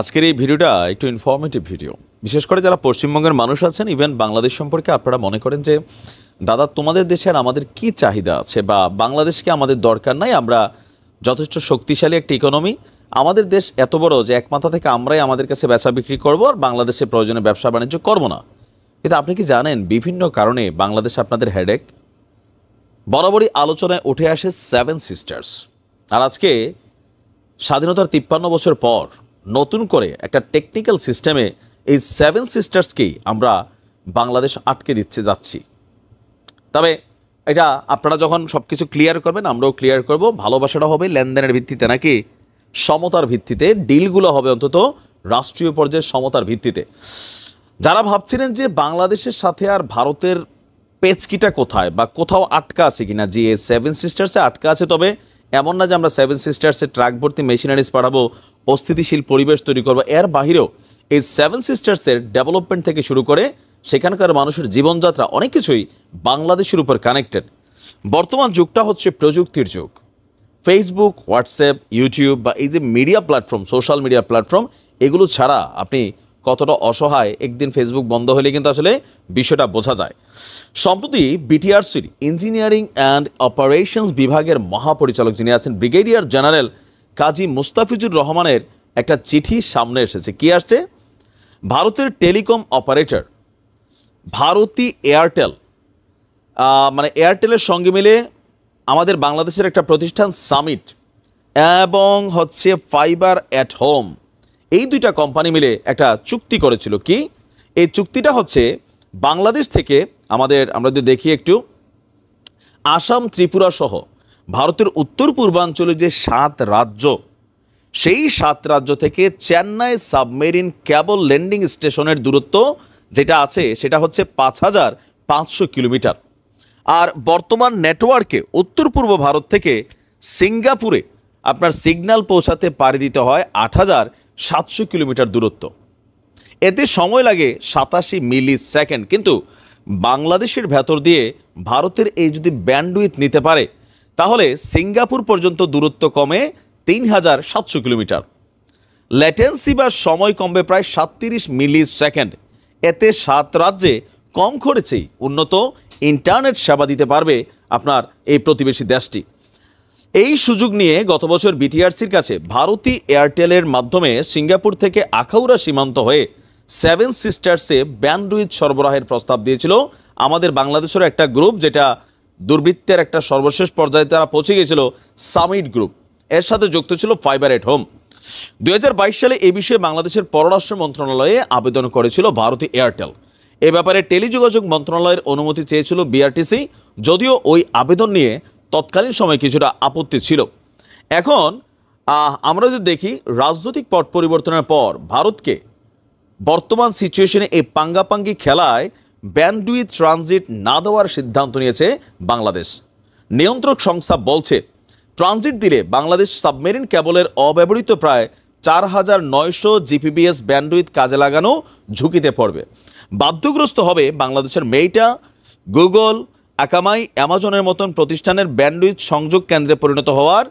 আজকের এই ভিডিওটা একটু ইনফরমেটিভ ভিডিও। বিশেষ করে যারা পশ্চিমবঙ্গের মানুষ আছেন, ইভেন বাংলাদেশ সম্পর্কে আপনারা মনে করেন যে দাদা তোমাদের দেশে আর আমাদের কি চাহিদা আছে, বা বাংলাদেশকে আমাদের দরকার নাই, আমরা যথেষ্ট শক্তিশালী একটা ইকোনমি, আমাদের দেশ এত বড় যে এক মাথা থেকে আমরাই আমাদের কাছে বেচা বিক্রি করবো আর বাংলাদেশে প্রয়োজনে ব্যবসা বাণিজ্য করবো না। কিন্তু আপনি কি জানেন বিভিন্ন কারণে বাংলাদেশ আপনাদের হেডেক? বরাবরই আলোচনায় উঠে আসে সেভেন সিস্টার্স। আর আজকে স্বাধীনতার 53 বছর পর নতুন করে একটা টেকনিক্যাল সিস্টেমে এই সেভেন সিস্টার্সকেই আমরা বাংলাদেশ আটকে দিচ্ছে যাচ্ছি। তবে এটা আপনারা যখন সব কিছু ক্লিয়ার করবেন আমরাও ক্লিয়ার করব। ভালোবাসাটা হবে লেনদেনের ভিত্তিতে নাকি সমতার ভিত্তিতে? ডিলগুলো হবে অন্তত রাষ্ট্রীয় পর্যায়ে সমতার ভিত্তিতে। যারা ভাবছিলেন যে বাংলাদেশের সাথে আর ভারতের পেচকিটা কোথায় বা কোথাও আটকা আছে কিনা, যে সেভেন সিস্টার্সে আটকা আছে, তবে এমন না যে আমরা সেভেন সিস্টার্সে ট্রাক ভর্তি মেশিনারিজ পাঠাবো, অস্থিতিশীল পরিবেশ তৈরি করবো। এর বাহিরেও এই সেভেন সিস্টার্সের ডেভেলপমেন্ট থেকে শুরু করে সেখানকার মানুষের জীবনযাত্রা অনেক কিছুই বাংলাদেশের উপর কানেক্টেড। বর্তমান যুগটা হচ্ছে প্রযুক্তির যুগ। ফেসবুক, হোয়াটসঅ্যাপ, ইউটিউব বা এই যে media platform, social media platform, এগুলো ছাড়া আপনি কতটা অসহায়, একদিন ফেসবুক বন্ধ হলে কিন্তু আসলে বিষয়টা বোঝা যায়। সম্প্রতি বিটিআরসির ইঞ্জিনিয়ারিং অ্যান্ড অপারেশনস বিভাগের মহাপরিচালক যিনি আছেন ব্রিগেডিয়ার জেনারেল কাজী মুস্তাফিজুর রহমানের একটা চিঠি সামনে এসেছে। কি আসছে? ভারতের টেলিকম অপারেটর ভারতী এয়ারটেল, মানে এয়ারটেলের সঙ্গে মিলে আমাদের বাংলাদেশের একটা প্রতিষ্ঠান সামিট এবং হচ্ছে ফাইবার অ্যাট হোম, এই দুইটা কোম্পানি মিলে একটা চুক্তি করেছিল। কি এই চুক্তিটা হচ্ছে বাংলাদেশ থেকে আমরা যদি দেখি একটু, আসাম, ত্রিপুরা সহ ভারতের উত্তর পূর্বাঞ্চলে যে 7 রাজ্য, সেই 7 রাজ্য থেকে চেন্নাই সাবমেরিন ক্যাবল ল্যান্ডিং স্টেশনের দূরত্ব যেটা আছে সেটা হচ্ছে 5500 কিলোমিটার। আর বর্তমান নেটওয়ার্কে উত্তর পূর্ব ভারত থেকে সিঙ্গাপুরে আপনার সিগন্যাল পৌঁছাতে পাড়ি দিতে হয় 8700 কিলোমিটার দূরত্ব। এতে সময় লাগে 87 মিলি সেকেন্ড। কিন্তু বাংলাদেশের ভেতর দিয়ে ভারতের এই যদি ব্যান্ডউইথ নিতে পারে তাহলে সিঙ্গাপুর পর্যন্ত দূরত্ব কমে 3700 কিলোমিটার। ল্যাটেন্সি বা সময় কমবে প্রায় 37 মিলি সেকেন্ড। এতে 7 রাজ্যে কম খরচেই উন্নত ইন্টারনেট সেবা দিতে পারবে আপনার এই প্রতিবেশী দেশটি। এই সুযোগ নিয়ে গত বছর বিটিআরসির কাছে ভারতী এয়ারটেলের মাধ্যমে সিঙ্গাপুর থেকে আখাউড়া সীমান্ত হয়ে সেভেন সিস্টার্সে ব্যান্ডউইথ সরবরাহের প্রস্তাব দিয়েছিল আমাদের বাংলাদেশের একটা গ্রুপ, যেটা দুর্বৃত্তের একটা সর্বশেষ পর্যায়ে তারা পৌঁছে গিয়েছিল, সামিট গ্রুপ। এর সাথে যুক্ত ছিল ফাইবার এট হোম। 2022 সালে এই বিষয়ে বাংলাদেশের পররাষ্ট্র মন্ত্রণালয়ে আবেদন করেছিল ভারতী এয়ারটেল। এ ব্যাপারে টেলিযোগাযোগ মন্ত্রণালয়ের অনুমতি চেয়েছিল বিআরটিসি, যদিও ওই আবেদন নিয়ে তৎকালীন সময়ে কিছুটা আপত্তি ছিল। এখন আমরা যদি দেখি রাজনৈতিক পট পরিবর্তনের পর ভারতকে বর্তমান সিচুয়েশনে এই পাঙ্গাপাঙ্গি খেলায় ব্যান্ডউইথ ট্রানজিট না দেওয়ার সিদ্ধান্ত নিয়েছে বাংলাদেশ। নিয়ন্ত্রক সংস্থা বলছে ট্রানজিট দিলে বাংলাদেশ সাবমেরিন কেবলের অব্যবহৃত প্রায় 4900 জিপিবিএস ব্যান্ডউইথ কাজে লাগানো ঝুঁকিতে পড়বে। বাধ্যগ্রস্ত হবে বাংলাদেশের মেইটা, গুগল, আকামাই, অ্যামাজনের মতন প্রতিষ্ঠানের ব্যান্ডউইথ সংযোগ কেন্দ্রে পরিণত হওয়ার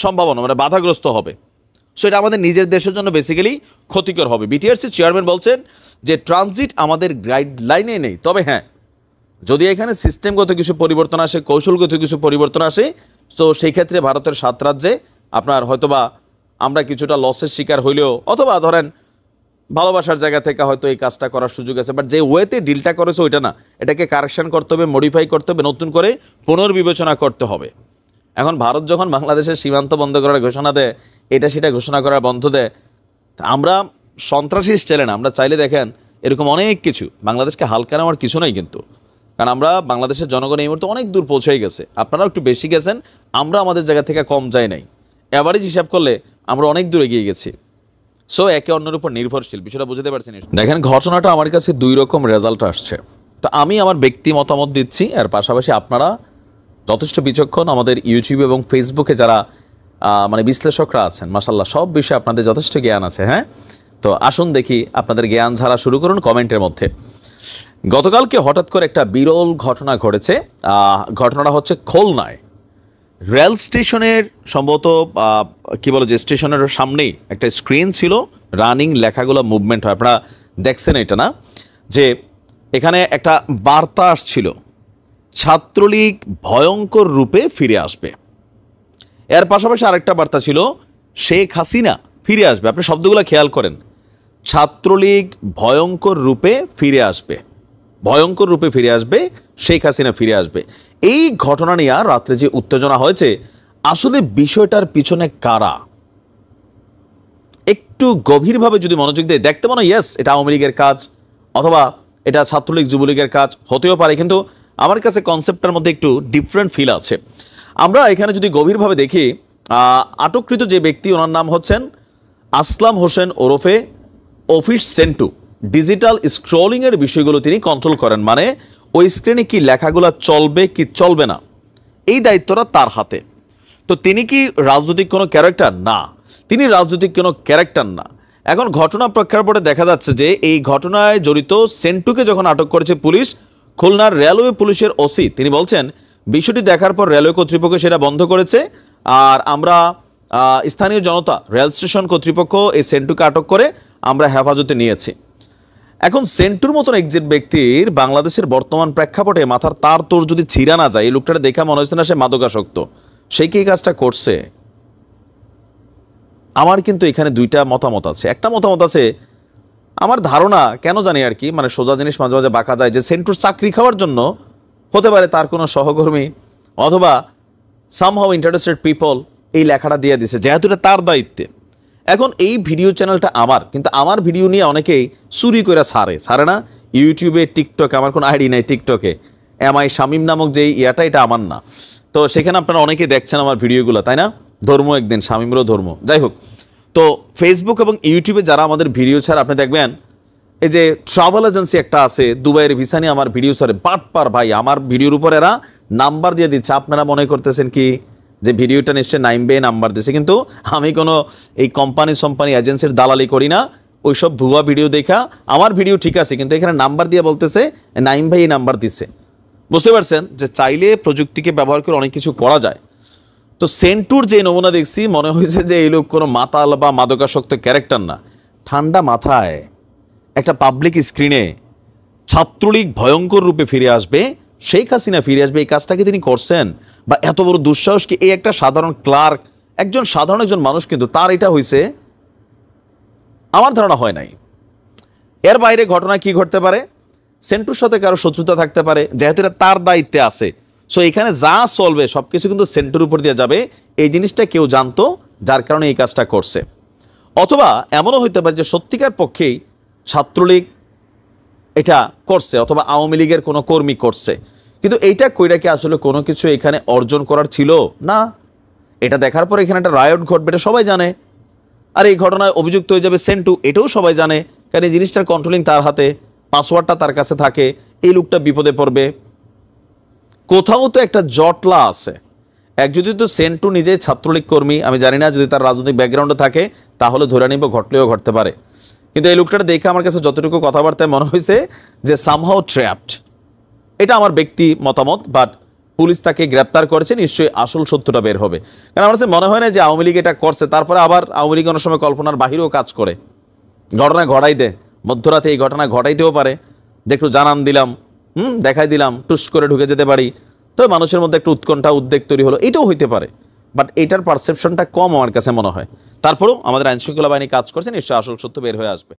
সম্ভাবনা, বাধাগ্রস্ত হবে। সো এটা আমাদের নিজের দেশের জন্য বেসিক্যালি ক্ষতিকর হবে। বিটিআরসি চেয়ারম্যান বলছেন যে ট্রানজিট আমাদের গাইডলাইনে নেই, তবে হ্যাঁ, যদি এখানে সিস্টেমগত কিছু পরিবর্তন আসে, কৌশলগত কিছু পরিবর্তন আসে, তো সেই ক্ষেত্রে ভারতের 7 রাজ্যে আপনার হয়তোবা আমরা কিছুটা লসের শিকার হইলেও, অথবা ধরেন ভালোবাসার জায়গা থেকে হয়তো এই কাজটা করার সুযোগ আছে, বাট যে ওয়েতে ডিলটা করেছে ওইটা না, এটাকে কারেকশন করতে হবে, মডিফাই করতে হবে, নতুন করে পুনর্বিবেচনা করতে হবে। এখন ভারত যখন বাংলাদেশের সীমান্ত বন্ধ করার ঘোষণা দেয়, এটা সেটা ঘোষণা করার বন্ধ দেয়, আমরা সন্ত্রাসী চাইলে না, আমরা চাইলে দেখেন এরকম অনেক কিছু, বাংলাদেশকে হালকা নেওয়ার কিছু নাই কিন্তু। কারণ আমরা বাংলাদেশের জনগণ এই মুহূর্তে অনেক দূর পৌঁছে গেছে, আপনারাও একটু বেশি গেছেন, আমরা আমাদের জায়গা থেকে কম যাই নাই। অ্যাভারেজ হিসাব করলে আমরা অনেক দূর এগিয়ে গেছি। সো একে অন্যের উপর নির্ভরশীল, বিষয়টা বুঝতে পারছেন? দেখেন ঘটনাটা আমার কাছে 2 রকম রেজাল্ট আসছে। তো আমি আমার ব্যক্তি মতামত দিচ্ছি, আর পাশাপাশি আপনারা যথেষ্ট বিচক্ষণ, আমাদের ইউটিউব এবং ফেসবুকে যারা বিশ্লেষকরা আছেন, মাশাআল্লাহ সব বিষয়ে আপনাদের যথেষ্ট জ্ঞান আছে। হ্যাঁ, তো আসুন দেখি আপনাদের জ্ঞান ঝাড়া শুরু করুন কমেন্টের মধ্যে। গতকালকে হঠাৎ করে একটা বিরল ঘটনা ঘটেছে। ঘটনাটা হচ্ছে খুলনায়। রেল স্টেশনের সম্ভবত কি বলে যে স্টেশনের সামনেই একটা স্ক্রিন ছিল, রানিং লেখাগুলো মুভমেন্ট হয়, আপনারা দেখছেন এটা না, যে এখানে একটা বার্তা আসছিল, ছাত্রলীগ ভয়ঙ্কর রূপে ফিরে আসবে। এর পাশাপাশি আরেকটা বার্তা ছিল, শেখ হাসিনা ফিরে আসবে। আপনি শব্দগুলো খেয়াল করেন, ছাত্রলীগ ভয়ঙ্কর রূপে ফিরে আসবে, ভয়ঙ্কর রূপে ফিরে আসবে, শেখ হাসিনা ফিরে আসবে। এই ঘটনা নিয়ে রাত্রে যে উত্তেজনা হয়েছে, আসলে বিষয়টার পিছনে কারা, একটু গভীরভাবে যদি মনোযোগ দিয়ে দেখতে মনে হয় ইয়েস এটা আওয়ামী লীগের কাজ, অথবা এটা ছাত্রলীগ যুবলীগের কাজ হতেও পারে, কিন্তু আমার কাছে কনসেপ্টটার মধ্যে একটু ডিফারেন্ট ফিল আছে। আমরা এখানে যদি গভীরভাবে দেখি, আটককৃত যে ব্যক্তি, ওনার নাম হচ্ছেন আসলাম হোসেন ওরফে অফিস সেন্টু। ডিজিটাল স্ক্রলিংয়ের বিষয়গুলো তিনি কন্ট্রোল করেন, মানে ওই স্ক্রিনে কি লেখাগুলো চলবে কি চলবে না, এই দায়িত্বটা তার হাতে। তো তিনি কি রাজনৈতিক কোনো ক্যারেক্টার? না, তিনি রাজনৈতিক কোনো ক্যারেক্টার না। এখন ঘটনা প্রেক্ষাপটে দেখা যাচ্ছে যে এই ঘটনায় জড়িত সেন্টুকে যখন আটক করেছে পুলিশ, খুলনার রেলওয়ে পুলিশের ওসি তিনি বলছেন, বিষয়টি দেখার পর রেলওয়ে কর্তৃপক্ষ সেটা বন্ধ করেছে, আর আমরা স্থানীয় জনতা, রেল স্টেশন কর্তৃপক্ষ এই সেন্টুকে আটক করে আমরা হেফাজতে নিয়েছি। এখন সেন্টুর মতন একজন ব্যক্তির বাংলাদেশের বর্তমান প্রেক্ষাপটে মাথার তার তোর যদি ছিঁড়া না যায়, এই লোকটা দেখা মনে হচ্ছে না সে মাদকাসক্ত, সে কি কাজটা করছে? আমার কিন্তু এখানে দুইটা মতামত আছে। একটা মতামত আছে, আমার ধারণা কেন জানি আর কি, মানে সোজা জিনিস মাঝে মাঝে বাঁকা যায়, যে সেন্টুর চাকরি খাওয়ার জন্য হতে পারে তার কোনো সহকর্মী অথবা সামহাউ ইন্টারেস্টেড পিপল এই লেখাটা দিয়ে দিছে, যেহেতু এটা তার দায়িত্বে। এখন এই ভিডিও চ্যানেলটা আমার, কিন্তু আমার ভিডিও নিয়ে অনেকেই চুরি করে ছাড়ে না ইউটিউবে, টিকটকে। আমার কোনো আইডি নাই টিকটকে, এমআই শামীম নামক যে ইয়াটা, এটা আমার না। তো সেখানে আপনারা অনেকে দেখছেন আমার ভিডিওগুলো, তাই না? ধর্ম একদিন, শামীমেরও ধর্ম, যাই হোক। তো ফেসবুক এবং ইউটিউবে যারা আমাদের ভিডিও ছাড়, আপনি দেখবেন এই যে ট্রাভেল এজেন্সি একটা আছে, দুবাইয়ের ভিসা নিয়ে আমার ভিডিও ছাড়ে, বাটপার ভাই, আমার ভিডিওর উপর এরা নাম্বার দিয়ে দিচ্ছে। আপনারা মনে করতেছেন কি যে ভিডিওটা নিশ্চয়ই নাইম বে নাম্বার দিছে, কিন্তু আমি কোনো এই কোম্পানি এজেন্সির দালালি করি না। ওইসব ভুয়া ভিডিও দেখা আমার ভিডিও ঠিক আছে, কিন্তু এখানে নাম্বার দিয়ে বলতেছে নাইম ভাই এই নাম্বার দিছে। বুঝতে পারছেন যে চাইলে প্রযুক্তিকে ব্যবহার করে অনেক কিছু করা যায়। তো সেন্টুর যে নমুনা দেখছি, মনে হয়েছে যে এই লোক কোনো মাতাল বা মাদকাসক্ত ক্যারেক্টার না। ঠান্ডা মাথায় একটা পাবলিক স্ক্রিনে ছাত্রলীগ ভয়ঙ্কর রূপে ফিরে আসবে, শেখ হাসিনা ফিরে আসবে, এই কাজটাকে তিনি করছেন? বা এত বড় দুঃসাহস কি এই একটা সাধারণ ক্লার্ক, সাধারণ একজন মানুষ, কিন্তু তার এটা হয়েছে? আমার ধারণা হয় নাই। এর বাইরে ঘটনা কি ঘটতে পারে? সেন্টুর সাথে কারো শত্রুতা থাকতে পারে, যেহেতু এটা তার দায়িত্বে আছে। সো এখানে যা চলবে সবকিছু কিন্তু সেন্টুর উপর দিয়ে যাবে, এই জিনিসটা কেউ জানতো, যার কারণে এই কাজটা করছে। অথবা এমনও হইতে পারে যে সত্যিকার পক্ষেই ছাত্রলীগ এটা করছে, অথবা আওয়ামী লীগের কোনো কর্মী করছে, কিন্তু এইটা কইরা কি আসলে কোনো কিছু এখানে অর্জন করার ছিল না? এটা দেখার পর এখানে একটা রায়ট ঘটবে, এটা সবাই জানে। আর এই ঘটনায় অভিযুক্ত হয়ে যাবে সেন্টু, এটাও সবাই জানে, কারণ এই জিনিসটার কন্ট্রোলিং তার হাতে, পাসওয়ার্ডটা তার কাছে থাকে। এই লোকটা বিপদে পড়বে। কোথাও তো একটা জটলা আছে। যদি তো সেন্টু নিজেই ছাত্রলীগ কর্মী, আমি জানি না, যদি তার রাজনৈতিক ব্যাকগ্রাউন্ডে থাকে তাহলে ধরে নিব ঘটলেও ঘটতে পারে, কিন্তু এই লোকটা দেখে আমার কাছে যতটুকু কথাবার্তায় মনে হয়েছে যে সামহাউ ট্র্যাপড। এটা আমার ব্যক্তি মতামত, বাট পুলিশ তাকে গ্রেপ্তার করেছে, নিশ্চয়ই আসল সত্যটা বের হবে। কারণ আমার কাছে মনে হয় না যে আওয়ামী লীগ এটা করছে, তারপরে আবার আওয়ামী লীগ অনেক সময় কল্পনার বাহিরেও কাজ করে, ঘটনা ঘটাই দেয়, মধ্যরাতে এই ঘটনা ঘটাইতেও পারে, যে একটু জানান দিলাম, দেখাই দিলাম, টুস করে ঢুকে যেতে পারি, তো মানুষের মধ্যে একটু উৎকণ্ঠা উদ্বেগ তৈরি হলো, এটাও হইতে পারে। বাট এটার পারসেপশনটা কম আমার কাছে মনে হয়। তারপরেও আমাদের আইনশৃঙ্খলা বাহিনী কাজ করছে, নিশ্চয়ই আসল সত্য বের হয়ে আসবে।